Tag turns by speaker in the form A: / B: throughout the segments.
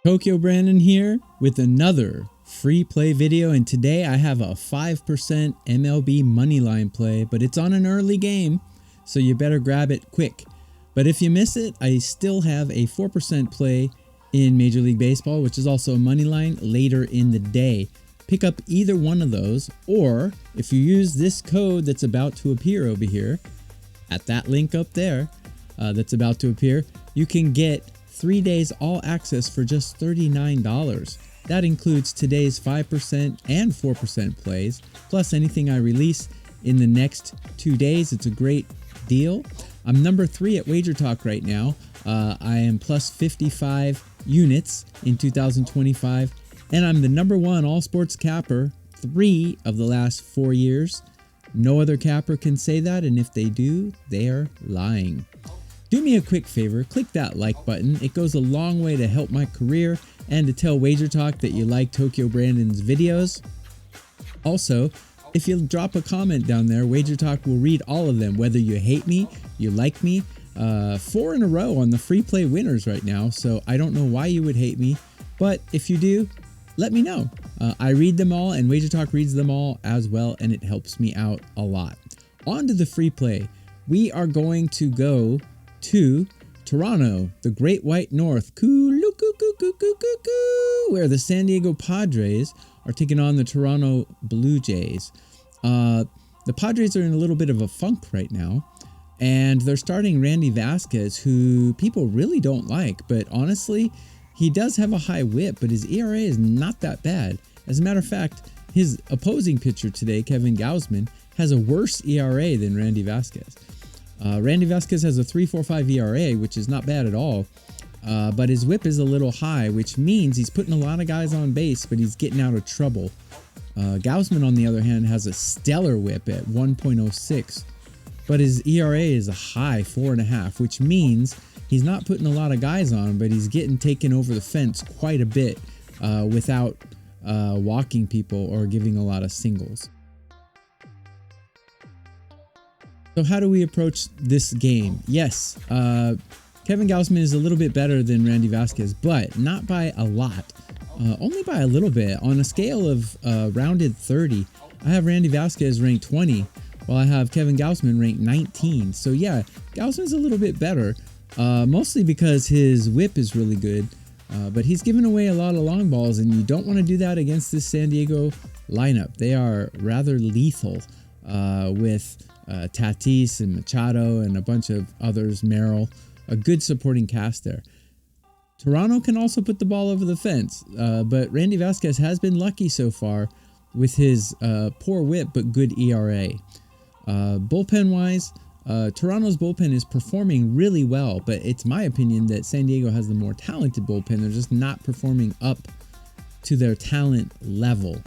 A: Tokyo Brandon here with another free play video, and today I have a 5% MLB moneyline play, but it's on an early game, so you better grab it quick. But if you miss it, I still have a 4% play in Major League Baseball, which is also a moneyline later in the day. Pick up either one of those, or if you use this code that's about to appear over here, at that link up there that's about to appear, you can get 3 days all access for just $39. That includes today's 5% and 4% plays, plus anything I release in the next 2 days. It's a great deal. I'm number 3 at Wager Talk right now. I am plus 55 units in 2025, and I'm the number 1 all sports capper 3 of the last 4 years. No other capper can say that, and if they do, they're lying. Do me a quick favor, click that like button. It goes a long way to help my career and to tell Wager Talk that you like Tokyo Brandon's videos. Also, if you drop a comment down there, Wager Talk will read all of them, whether you hate me, you like me. 4 in a row on the free play winners right now, so I don't know why you would hate me, but if you do, let me know. I read them all, and Wager Talk reads them all as well, and it helps me out a lot. On to the free play. We are going to go to Toronto, the Great White North, where the San Diego Padres are taking on the Toronto Blue Jays. The Padres are in a little bit of a funk right now, and they're starting Randy Vasquez, who people really don't like, but honestly, he does have a high whip, but his ERA is not that bad. As a matter of fact, his opposing pitcher today, Kevin Gausman, has a worse ERA than Randy Vasquez. Randy Vasquez has a 3.45 ERA, which is not bad at all, but his whip is a little high, which means he's putting a lot of guys on base, but he's getting out of trouble. Gausman, on the other hand, has a stellar whip at 1.06, but his ERA is a high 4.5, which means he's not putting a lot of guys on, but he's getting taken over the fence quite a bit without walking people or giving a lot of singles. So how do we approach this game? Yes, Kevin Gausman is a little bit better than Randy Vasquez, but not by a lot, only by a little bit. On a scale of rounded 30, I have Randy Vasquez ranked 20, while I have Kevin Gausman ranked 19. So yeah, Gausman's a little bit better, mostly because his whip is really good, but he's giving away a lot of long balls, and you don't want to do that against this San Diego lineup. They are rather lethal with Tatis and Machado and a bunch of others, Merrill, a good supporting cast there. Toronto can also put the ball over the fence, but Randy Vasquez has been lucky so far with his poor whip but good ERA. Bullpen-wise, Toronto's bullpen is performing really well, but it's my opinion that San Diego has the more talented bullpen. They're just not performing up to their talent level.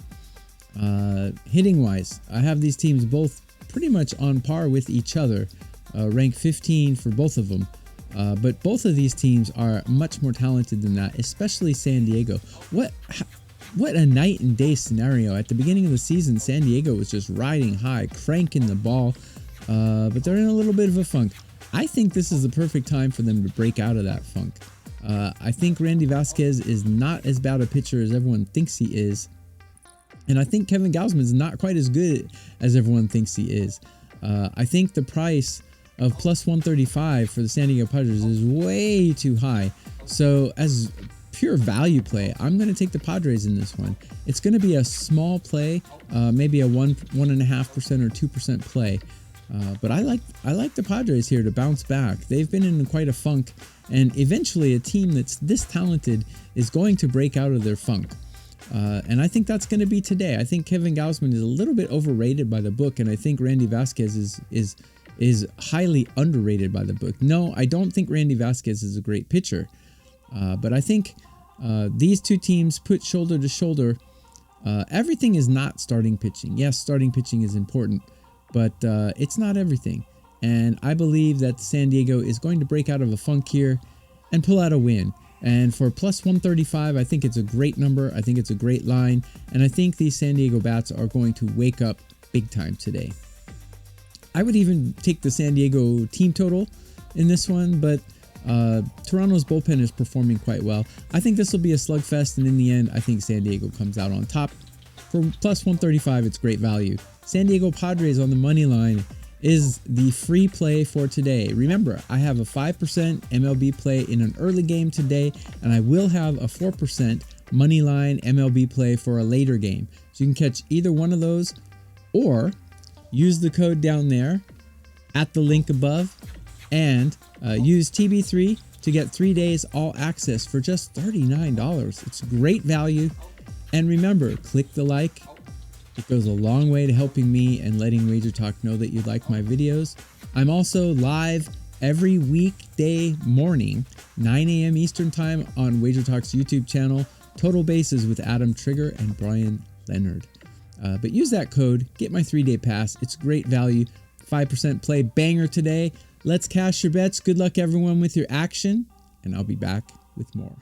A: Hitting-wise, I have these teams both pretty much on par with each other, ranked 15 for both of them. But both of these teams are much more talented than that, especially San Diego. What a night and day scenario. At the beginning of the season, San Diego was just riding high, cranking the ball, but they're in a little bit of a funk. I think this is the perfect time for them to break out of that funk. I think Randy Vasquez is not as bad a pitcher as everyone thinks he is. And I think Kevin Gausman is not quite as good as everyone thinks he is. I think the price of plus 135 for the San Diego Padres is way too high. So as pure value play, I'm going to take the Padres in this one. It's going to be a small play, maybe a 1.5% or 2% play. But I like the Padres here to bounce back. They've been in quite a funk, and eventually a team that's this talented is going to break out of their funk. And I think that's going to be today. I think Kevin Gausman is a little bit overrated by the book, and I think Randy Vasquez is highly underrated by the book. No, I don't think Randy Vasquez is a great pitcher, but I think these two teams put shoulder to shoulder. Everything is not starting pitching. Yes, starting pitching is important, but it's not everything. And I believe that San Diego is going to break out of a funk here and pull out a win. And for plus 135, I think it's a great number. I think it's a great line. And I think these San Diego bats are going to wake up big time today. I would even take the San Diego team total in this one, but Toronto's bullpen is performing quite well. I think this will be a slugfest, and in the end, I think San Diego comes out on top. For plus 135, it's great value. San Diego Padres on the money line is the free play for today. Remember, I have a 5% MLB play in an early game today, and I will have a 4% money line MLB play for a later game. So you can catch either one of those, or use the code down there at the link above, and use TB3 to get 3 days all access for just $39. It's great value. And remember, click the like. It goes a long way to helping me and letting Wager Talk know that you like my videos. I'm also live every weekday morning, 9 a.m. Eastern Time on Wager Talk's YouTube channel, Total Bases with Adam Trigger and Brian Leonard. But use that code, get my 3-day pass. It's great value. 5% play banger today. Let's cash your bets. Good luck everyone with your action, and I'll be back with more.